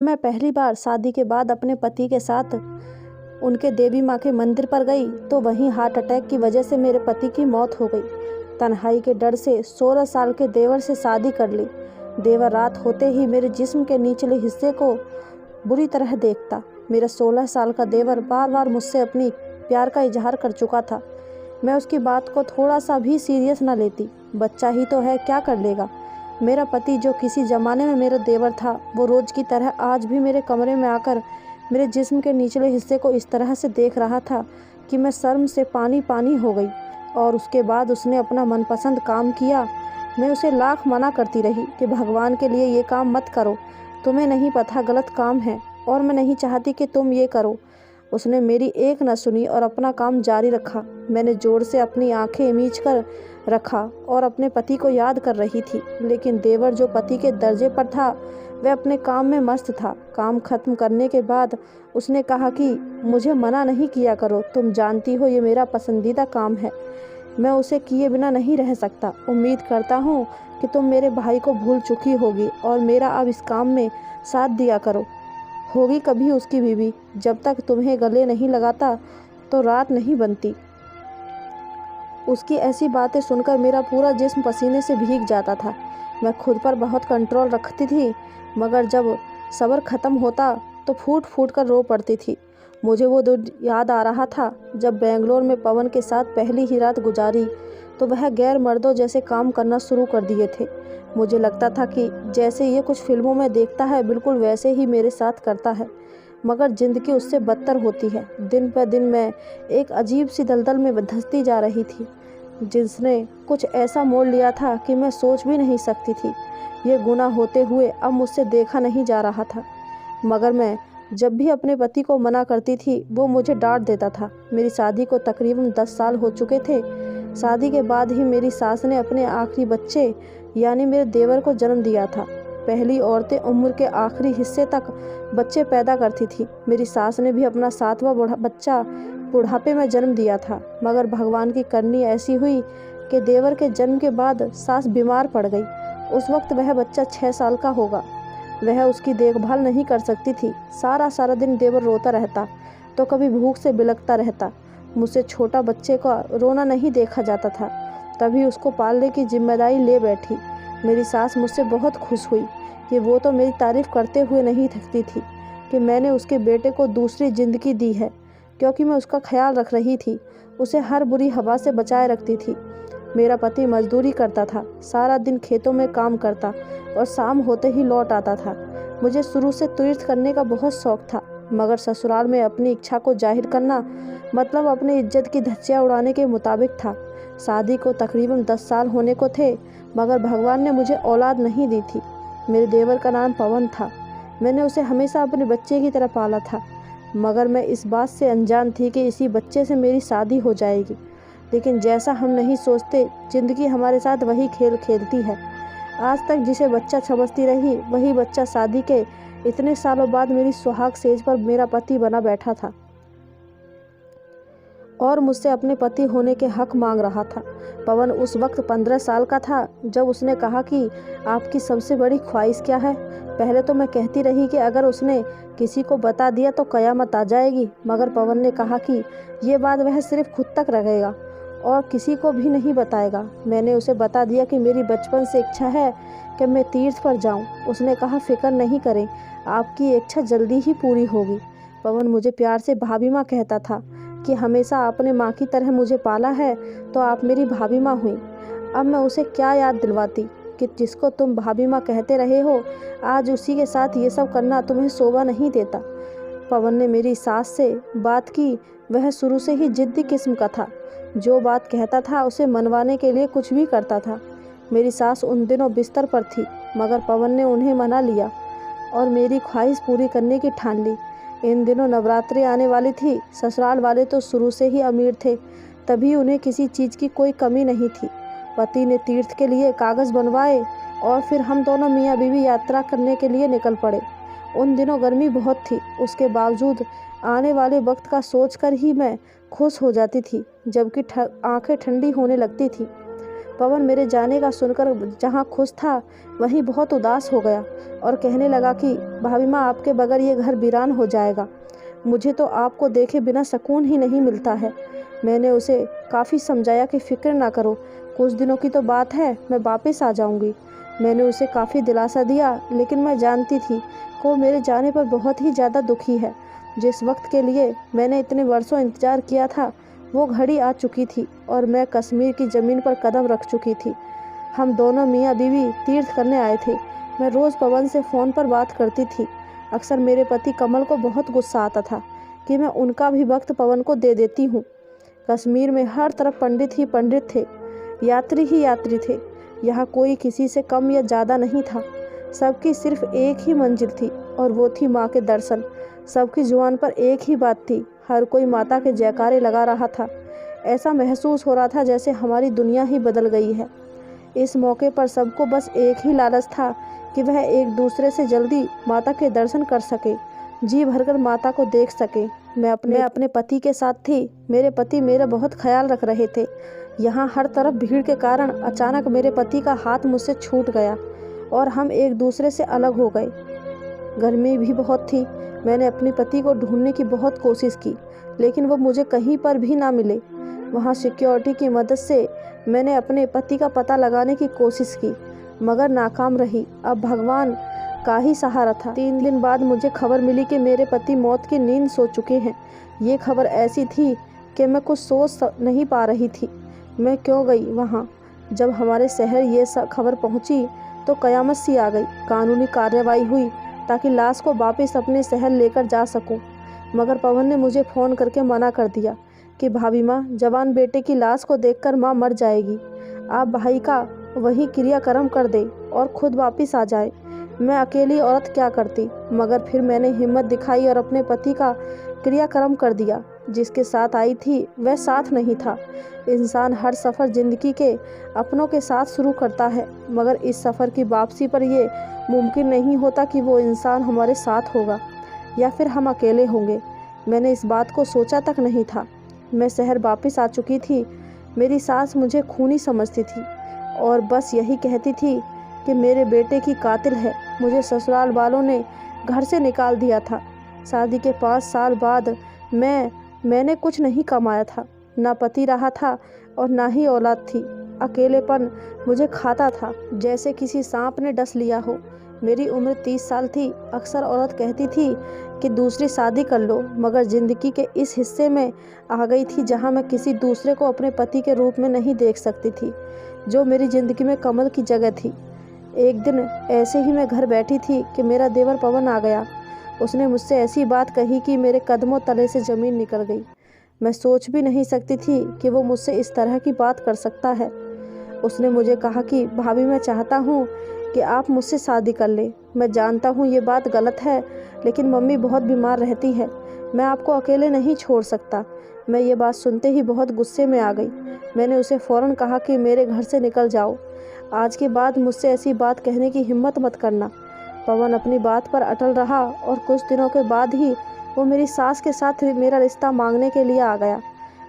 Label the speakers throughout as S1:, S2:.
S1: मैं पहली बार शादी के बाद अपने पति के साथ उनके देवी माँ के मंदिर पर गई तो वहीं हार्ट अटैक की वजह से मेरे पति की मौत हो गई। तन्हाई के डर से 16 साल के देवर से शादी कर ली। देवर रात होते ही मेरे जिस्म के निचले हिस्से को बुरी तरह देखता। मेरा 16 साल का देवर बार बार मुझसे अपनी प्यार का इजहार कर चुका था। मैं उसकी बात को थोड़ा सा भी सीरियस ना लेती। बच्चा ही तो है, क्या कर लेगा। मेरा पति जो किसी ज़माने में मेरा देवर था, वो रोज़ की तरह आज भी मेरे कमरे में आकर मेरे जिस्म के निचले हिस्से को इस तरह से देख रहा था कि मैं शर्म से पानी पानी हो गई। और उसके बाद उसने अपना मनपसंद काम किया। मैं उसे लाख मना करती रही कि भगवान के लिए ये काम मत करो, तुम्हें नहीं पता गलत काम है और मैं नहीं चाहती कि तुम ये करो। उसने मेरी एक न सुनी और अपना काम जारी रखा। मैंने जोर से अपनी आंखें मीच कर रखा और अपने पति को याद कर रही थी, लेकिन देवर जो पति के दर्जे पर था वह अपने काम में मस्त था। काम खत्म करने के बाद उसने कहा कि मुझे मना नहीं किया करो, तुम जानती हो ये मेरा पसंदीदा काम है, मैं उसे किए बिना नहीं रह सकता। उम्मीद करता हूँ कि तुम मेरे भाई को भूल चुकी होगी और मेरा अब इस काम में साथ दिया करो। होगी कभी उसकी बीवी, जब तक तुम्हें गले नहीं लगाता तो रात नहीं बनती। उसकी ऐसी बातें सुनकर मेरा पूरा जिस्म पसीने से भीग जाता था। मैं खुद पर बहुत कंट्रोल रखती थी, मगर जब सब्र ख़त्म होता तो फूट फूट कर रो पड़ती थी। मुझे वो दिन याद आ रहा था जब बेंगलोर में पवन के साथ पहली ही रात गुजारी तो वह गैर मर्दों जैसे काम करना शुरू कर दिए थे। मुझे लगता था कि जैसे ये कुछ फिल्मों में देखता है बिल्कुल वैसे ही मेरे साथ करता है, मगर ज़िंदगी उससे बदतर होती है। दिन पर दिन मैं एक अजीब सी दलदल में धंसती जा रही थी, जिसने कुछ ऐसा मोड़ लिया था कि मैं सोच भी नहीं सकती थी। ये गुनाह होते हुए अब मुझसे देखा नहीं जा रहा था, मगर मैं जब भी अपने पति को मना करती थी वो मुझे डांट देता था। मेरी शादी को तकरीबन 10 साल हो चुके थे। शादी के बाद ही मेरी सास ने अपने आखिरी बच्चे यानी मेरे देवर को जन्म दिया था। पहली औरतें उम्र के आखिरी हिस्से तक बच्चे पैदा करती थी। मेरी सास ने भी अपना 7वां बच्चा बुढ़ापे में जन्म दिया था, मगर भगवान की करनी ऐसी हुई कि देवर के जन्म के बाद सास बीमार पड़ गई। उस वक्त वह बच्चा 6 साल का होगा। वह उसकी देखभाल नहीं कर सकती थी। सारा दिन देवर रोता रहता तो कभी भूख से बिलखता रहता। मुझसे छोटा बच्चे का रोना नहीं देखा जाता था, तभी उसको पालने की जिम्मेदारी ले बैठी। मेरी सास मुझसे बहुत खुश हुई कि वो तो मेरी तारीफ़ करते हुए नहीं थकती थी कि मैंने उसके बेटे को दूसरी ज़िंदगी दी है, क्योंकि मैं उसका ख्याल रख रही थी, उसे हर बुरी हवा से बचाए रखती थी। मेरा पति मजदूरी करता था, सारा दिन खेतों में काम करता और शाम होते ही लौट आता था। मुझे शुरू से तीर्थ करने का बहुत शौक था, मगर ससुराल में अपनी इच्छा को जाहिर करना मतलब अपनी इज्जत की धज्जियाँ उड़ाने के मुताबिक था। शादी को तकरीबन 10 साल होने को थे, मगर भगवान ने मुझे औलाद नहीं दी थी। मेरे देवर का नाम पवन था। मैंने उसे हमेशा अपने बच्चे की तरह पाला था, मगर मैं इस बात से अनजान थी कि इसी बच्चे से मेरी शादी हो जाएगी। लेकिन जैसा हम नहीं सोचते, ज़िंदगी हमारे साथ वही खेल खेलती है। आज तक जिसे बच्चा समझती रही, वही बच्चा शादी के इतने सालों बाद मेरी सुहाग सेज पर मेरा पति बना बैठा था और मुझसे अपने पति होने के हक मांग रहा था। पवन उस वक्त 15 साल का था जब उसने कहा कि आपकी सबसे बड़ी ख्वाहिश क्या है। पहले तो मैं कहती रही कि अगर उसने किसी को बता दिया तो कयामत आ जाएगी, मगर पवन ने कहा कि ये बात वह सिर्फ खुद तक रखेगा और किसी को भी नहीं बताएगा। मैंने उसे बता दिया कि मेरी बचपन से इच्छा है कि मैं तीर्थ पर जाऊं। उसने कहा फिक्र नहीं करें, आपकी इच्छा जल्दी ही पूरी होगी। पवन मुझे प्यार से भाभी माँ कहता था कि हमेशा आपने माँ की तरह मुझे पाला है, तो आप मेरी भाभी माँ हुई। अब मैं उसे क्या याद दिलवाती कि जिसको तुम भाभी माँ कहते रहे हो, आज उसी के साथ ये सब करना तुम्हें शोभा नहीं देता। पवन ने मेरी सास से बात की। वह शुरू से ही जिद्दी किस्म का था, जो बात कहता था उसे मनवाने के लिए कुछ भी करता था। मेरी सास उन दिनों बिस्तर पर थी, मगर पवन ने उन्हें मना लिया और मेरी ख्वाहिश पूरी करने की ठान ली। इन दिनों नवरात्रि आने वाली थी। ससुराल वाले तो शुरू से ही अमीर थे, तभी उन्हें किसी चीज़ की कोई कमी नहीं थी। पति ने तीर्थ के लिए कागज़ बनवाए और फिर हम दोनों मियाँ बीवी यात्रा करने के लिए निकल पड़े। उन दिनों गर्मी बहुत थी, उसके बावजूद आने वाले वक्त का सोचकर ही मैं खुश हो जाती थी, जबकि आंखें ठंडी होने लगती थी। पवन मेरे जाने का सुनकर जहाँ खुश था वहीं बहुत उदास हो गया और कहने लगा कि भाभी माँ, आपके बगैर ये घर वीरान हो जाएगा। मुझे तो आपको देखे बिना सुकून ही नहीं मिलता है। मैंने उसे काफ़ी समझाया कि फ़िक्र ना करो, कुछ दिनों की तो बात है, मैं वापस आ जाऊंगी। मैंने उसे काफ़ी दिलासा दिया, लेकिन मैं जानती थी कि वो मेरे जाने पर बहुत ही ज़्यादा दुखी है। जिस वक्त के लिए मैंने इतने वर्षों इंतज़ार किया था वो घड़ी आ चुकी थी और मैं कश्मीर की ज़मीन पर कदम रख चुकी थी। हम दोनों मियाँ बीवी तीर्थ करने आए थे। मैं रोज़ पवन से फ़ोन पर बात करती थी। अक्सर मेरे पति कमल को बहुत गुस्सा आता था कि मैं उनका भी वक्त पवन को दे देती हूँ। कश्मीर में हर तरफ पंडित ही पंडित थे, यात्री ही यात्री थे। यहाँ कोई किसी से कम या ज़्यादा नहीं था। सबकी सिर्फ एक ही मंजिल थी और वो थी माँ के दर्शन। सबकी जुबान पर एक ही बात थी, हर कोई माता के जयकारे लगा रहा था। ऐसा महसूस हो रहा था जैसे हमारी दुनिया ही बदल गई है। इस मौके पर सबको बस एक ही लालच था कि वह एक दूसरे से जल्दी माता के दर्शन कर सके, जी भरकर माता को देख सके। मैं अपने पति के साथ थी। मेरे पति मेरा बहुत ख्याल रख रहे थे। यहाँ हर तरफ भीड़ के कारण अचानक मेरे पति का हाथ मुझसे छूट गया और हम एक दूसरे से अलग हो गए। गर्मी भी बहुत थी। मैंने अपने पति को ढूंढने की बहुत कोशिश की, लेकिन वो मुझे कहीं पर भी ना मिले। वहाँ सिक्योरिटी की मदद से मैंने अपने पति का पता लगाने की कोशिश की, मगर नाकाम रही। अब भगवान का ही सहारा था। 3 दिन बाद मुझे खबर मिली कि मेरे पति मौत की नींद सो चुके हैं। ये खबर ऐसी थी कि मैं कुछ सोच नहीं पा रही थी। मैं क्यों गई वहाँ? जब हमारे शहर ये खबर पहुँची तो कयामत सी आ गई। कानूनी कार्रवाई हुई ताकि लाश को वापस अपने शहर लेकर जा सकूं, मगर पवन ने मुझे फ़ोन करके मना कर दिया कि भाभी माँ, जवान बेटे की लाश को देखकर माँ मर जाएगी। आप भाई का वही क्रियाक्रम कर दे और खुद वापस आ जाए। मैं अकेली औरत क्या करती, मगर फिर मैंने हिम्मत दिखाई और अपने पति का क्रियाक्रम कर दिया। जिसके साथ आई थी वह साथ नहीं था। इंसान हर सफ़र ज़िंदगी के अपनों के साथ शुरू करता है, मगर इस सफ़र की वापसी पर यह मुमकिन नहीं होता कि वो इंसान हमारे साथ होगा या फिर हम अकेले होंगे। मैंने इस बात को सोचा तक नहीं था। मैं शहर वापस आ चुकी थी। मेरी सास मुझे खूनी समझती थी और बस यही कहती थी कि मेरे बेटे की कातिल है। मुझे ससुराल वालों ने घर से निकाल दिया था। शादी के 5 साल बाद मैंने कुछ नहीं कमाया था, ना पति रहा था और ना ही औलाद थी। अकेलेपन मुझे खाता था, जैसे किसी सांप ने डस लिया हो। मेरी उम्र 30 साल थी। अक्सर औरत कहती थी कि दूसरी शादी कर लो, मगर ज़िंदगी के इस हिस्से में आ गई थी जहां मैं किसी दूसरे को अपने पति के रूप में नहीं देख सकती थी, जो मेरी ज़िंदगी में कमल की जगह थी। एक दिन ऐसे ही मैं घर बैठी थी कि मेरा देवर पवन आ गया। उसने मुझसे ऐसी बात कही कि मेरे कदमों तले से ज़मीन निकल गई। मैं सोच भी नहीं सकती थी कि वो मुझसे इस तरह की बात कर सकता है। उसने मुझे कहा कि भाभी, मैं चाहता हूँ कि आप मुझसे शादी कर लें। मैं जानता हूँ ये बात गलत है, लेकिन मम्मी बहुत बीमार रहती है। मैं आपको अकेले नहीं छोड़ सकता। मैं ये बात सुनते ही बहुत गुस्से में आ गई। मैंने उसे फ़ौरन कहा कि मेरे घर से निकल जाओ। आज के बाद मुझसे ऐसी बात कहने की हिम्मत मत करना। पवन अपनी बात पर अटल रहा और कुछ दिनों के बाद ही वो मेरी सास के साथ मेरा रिश्ता मांगने के लिए आ गया।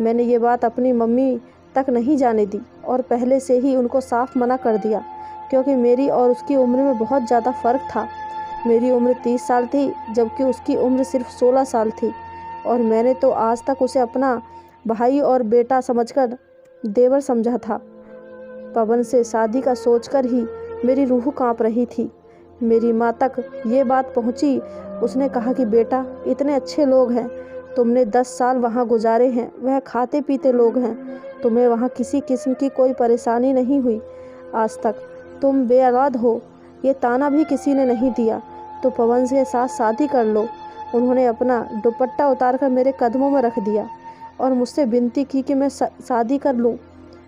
S1: मैंने ये बात अपनी मम्मी तक नहीं जाने दी और पहले से ही उनको साफ मना कर दिया, क्योंकि मेरी और उसकी उम्र में बहुत ज़्यादा फ़र्क था। मेरी उम्र 30 साल थी, जबकि उसकी उम्र सिर्फ 16 साल थी, और मैंने तो आज तक उसे अपना भाई और बेटा समझकर देवर समझा था। पवन से शादी का सोचकर ही मेरी रूह कांप रही थी। मेरी माँ तक ये बात पहुँची। उसने कहा कि बेटा, इतने अच्छे लोग हैं, तुमने 10 साल वहाँ गुजारे हैं, वह खाते पीते लोग हैं, तुम्हें वहाँ किसी किस्म की कोई परेशानी नहीं हुई आज तक, तुम बेऔलाद हो, ये ताना भी किसी ने नहीं दिया, तो पवन के साथ शादी कर लो। उन्होंने अपना दुपट्टा उतारकर मेरे कदमों में रख दिया और मुझसे विनती की कि मैं शादी कर लूँ।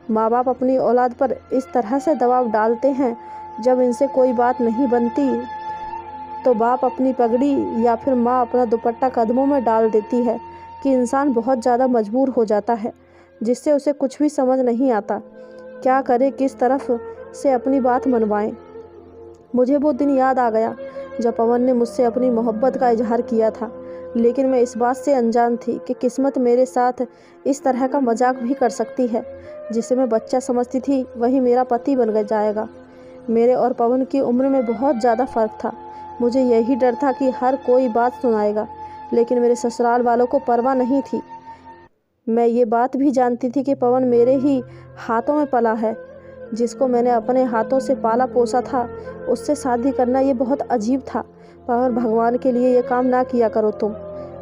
S1: माँ बाप अपनी औलाद पर इस तरह से दबाव डालते हैं, जब इनसे कोई बात नहीं बनती तो बाप अपनी पगड़ी या फिर माँ अपना दुपट्टा कदमों में डाल देती है कि इंसान बहुत ज़्यादा मजबूर हो जाता है, जिससे उसे कुछ भी समझ नहीं आता क्या करे, किस तरफ से अपनी बात मनवाएं। मुझे वो दिन याद आ गया जब पवन ने मुझसे अपनी मोहब्बत का इजहार किया था, लेकिन मैं इस बात से अनजान थी कि किस्मत मेरे साथ इस तरह का मजाक भी कर सकती है। जिसे मैं बच्चा समझती थी वही मेरा पति बन जाएगा। मेरे और पवन की उम्र में बहुत ज़्यादा फ़र्क था। मुझे यही डर था कि हर कोई बात सुनाएगा, लेकिन मेरे ससुराल वालों को परवाह नहीं थी। मैं ये बात भी जानती थी कि पवन मेरे ही हाथों में पला है। जिसको मैंने अपने हाथों से पाला पोसा था, उससे शादी करना ये बहुत अजीब था। पर भगवान के लिए ये काम ना किया करो तुम।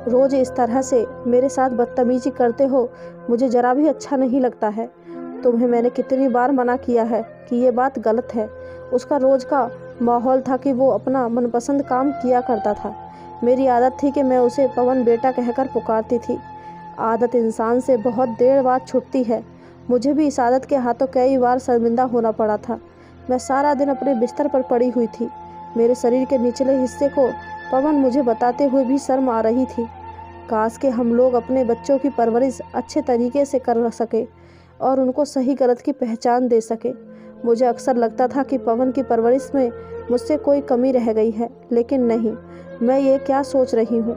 S1: रोज़ इस तरह से मेरे साथ बदतमीजी करते हो, मुझे ज़रा भी अच्छा नहीं लगता है। तुम्हें मैंने कितनी बार मना किया है कि ये बात गलत है। उसका रोज़ का माहौल था कि वो अपना मनपसंद काम किया करता था। मेरी आदत थी कि मैं उसे पवन बेटा कहकर पुकारती थी। आदत इंसान से बहुत देर बाद छूटती है। मुझे भी इस आदत के हाथों कई बार शर्मिंदा होना पड़ा था। मैं सारा दिन अपने बिस्तर पर पड़ी हुई थी। मेरे शरीर के निचले हिस्से को पवन मुझे बताते हुए भी शर्म आ रही थी। काश कि हम लोग अपने बच्चों की परवरिश अच्छे तरीके से कर सके और उनको सही गलत की पहचान दे सके। मुझे अक्सर लगता था कि पवन की परवरिश में मुझसे कोई कमी रह गई है, लेकिन नहीं। मैं ये क्या सोच रही हूँ,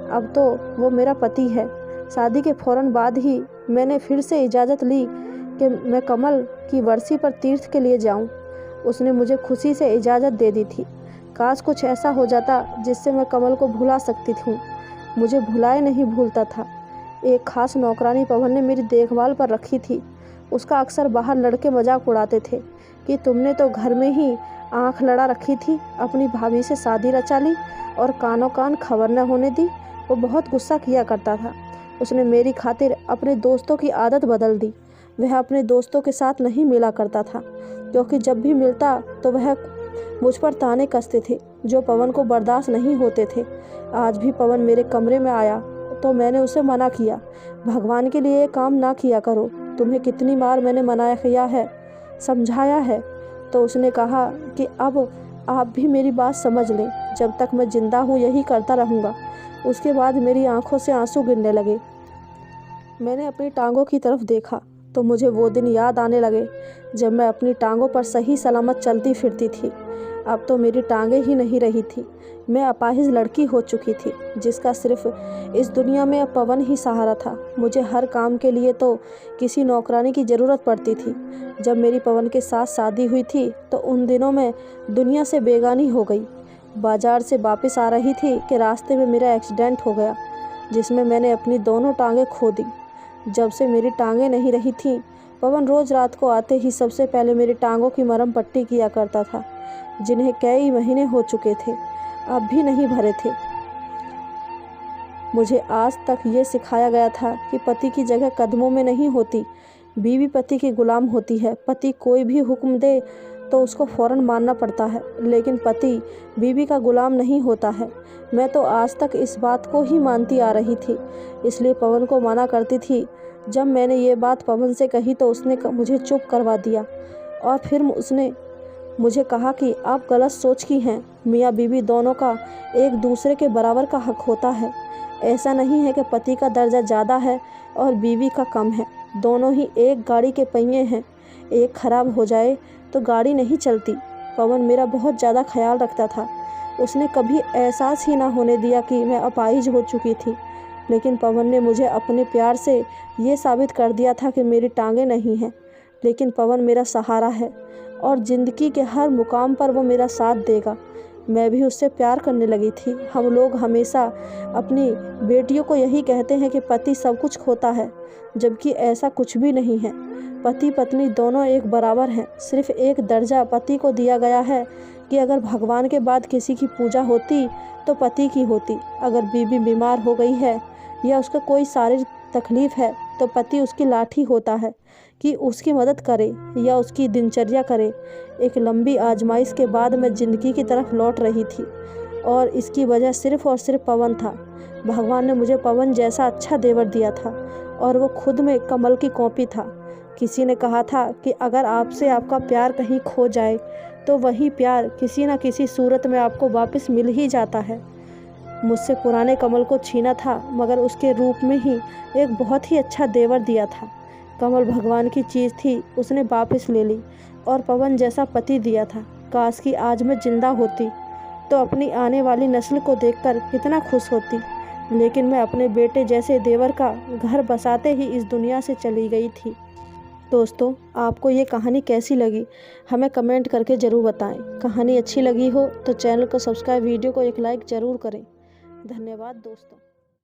S1: अब तो वो मेरा पति है। शादी के फ़ौरन बाद ही मैंने फिर से इजाज़त ली कि मैं कमल की बरसी पर तीर्थ के लिए जाऊं। उसने मुझे खुशी से इजाज़त दे दी थी। काश कुछ ऐसा हो जाता जिससे मैं कमल को भुला सकती थी। मुझे भुलाए नहीं भूलता था। एक ख़ास नौकरानी पवन ने मेरी देखभाल पर रखी थी। उसका अक्सर बाहर लड़के मजाक उड़ाते थे कि तुमने तो घर में ही आँख लड़ा रखी थी, अपनी भाभी से शादी रचा ली और कानों कान खबर न होने दी। वो बहुत गुस्सा किया करता था। उसने मेरी खातिर अपने दोस्तों की आदत बदल दी। वह अपने दोस्तों के साथ नहीं मिला करता था, क्योंकि जब भी मिलता तो वह मुझ पर ताने कसते थे जो पवन को बर्दाश्त नहीं होते थे। आज भी पवन मेरे कमरे में आया तो मैंने उसे मना किया। भगवान के लिए ये काम ना किया करो। तुम्हें कितनी बार मैंने मना किया है, समझाया है। तो उसने कहा कि अब आप भी मेरी बात समझ लें। जब तक मैं जिंदा हूँ यही करता रहूँगा। उसके बाद मेरी आंखों से आंसू गिरने लगे। मैंने अपनी टांगों की तरफ देखा तो मुझे वो दिन याद आने लगे जब मैं अपनी टांगों पर सही सलामत चलती फिरती थी। अब तो मेरी टांगें ही नहीं रही थी। मैं अपाहिज लड़की हो चुकी थी, जिसका सिर्फ इस दुनिया में अब पवन ही सहारा था। मुझे हर काम के लिए तो किसी नौकरानी की ज़रूरत पड़ती थी। जब मेरी पवन के साथ शादी हुई थी तो उन दिनों मैं दुनिया से बेगानी हो गई। बाज़ार से वापस आ रही थी कि रास्ते में मेरा एक्सीडेंट हो गया, जिसमें मैंने अपनी दोनों टांगें खो दी। जब से मेरी टांगें नहीं रही थीं, पवन रोज़ रात को आते ही सबसे पहले मेरी टांगों की मरहम पट्टी किया करता था, जिन्हें कई महीने हो चुके थे, अब भी नहीं भरे थे। मुझे आज तक ये सिखाया गया था कि पति की जगह कदमों में नहीं होती, बीवी पति की गुलाम होती है। पति कोई भी हुक्म दे तो उसको फ़ौरन मानना पड़ता है, लेकिन पति बीवी का गुलाम नहीं होता है। मैं तो आज तक इस बात को ही मानती आ रही थी, इसलिए पवन को मना करती थी। जब मैंने ये बात पवन से कही तो उसने मुझे चुप करवा दिया और फिर उसने मुझे कहा कि आप गलत सोच की हैं। मियाँ बीवी दोनों का एक दूसरे के बराबर का हक होता है। ऐसा नहीं है कि पति का दर्जा ज़्यादा है और बीवी का कम है। दोनों ही एक गाड़ी के पहिए हैं, एक खराब हो जाए तो गाड़ी नहीं चलती। पवन मेरा बहुत ज़्यादा ख्याल रखता था। उसने कभी एहसास ही ना होने दिया कि मैं अपाहिज हो चुकी थी, लेकिन पवन ने मुझे अपने प्यार से ये साबित कर दिया था कि मेरी टांगें नहीं हैं, लेकिन पवन मेरा सहारा है और ज़िंदगी के हर मुकाम पर वो मेरा साथ देगा। मैं भी उससे प्यार करने लगी थी। हम लोग हमेशा अपनी बेटियों को यही कहते हैं कि पति सब कुछ खोता है, जबकि ऐसा कुछ भी नहीं है। पति पत्नी दोनों एक बराबर हैं। सिर्फ एक दर्जा पति को दिया गया है कि अगर भगवान के बाद किसी की पूजा होती तो पति की होती। अगर बीवी बीमार हो गई है या उसका कोई शारीरिक तकलीफ़ है तो पति उसकी लाठी होता है कि उसकी मदद करे या उसकी दिनचर्या करे। एक लंबी आजमाइश के बाद मैं ज़िंदगी की तरफ लौट रही थी और इसकी वजह सिर्फ़ और सिर्फ पवन था। भगवान ने मुझे पवन जैसा अच्छा देवर दिया था और वो खुद में कमल की कॉपी था। किसी ने कहा था कि अगर आपसे आपका प्यार कहीं खो जाए तो वही प्यार किसी न किसी सूरत में आपको वापस मिल ही जाता है। मुझसे पुराने कमल को छीना था, मगर उसके रूप में ही एक बहुत ही अच्छा देवर दिया था। कमल भगवान की चीज़ थी, उसने वापस ले ली और पवन जैसा पति दिया था। काश कि आज मैं जिंदा होती तो अपनी आने वाली नस्ल को देखकर कितना खुश होती, लेकिन मैं अपने बेटे जैसे देवर का घर बसाते ही इस दुनिया से चली गई थी। दोस्तों, आपको ये कहानी कैसी लगी हमें कमेंट करके ज़रूर बताएं। कहानी अच्छी लगी हो तो चैनल को सब्सक्राइब, वीडियो को एक लाइक ज़रूर करें। धन्यवाद दोस्तों।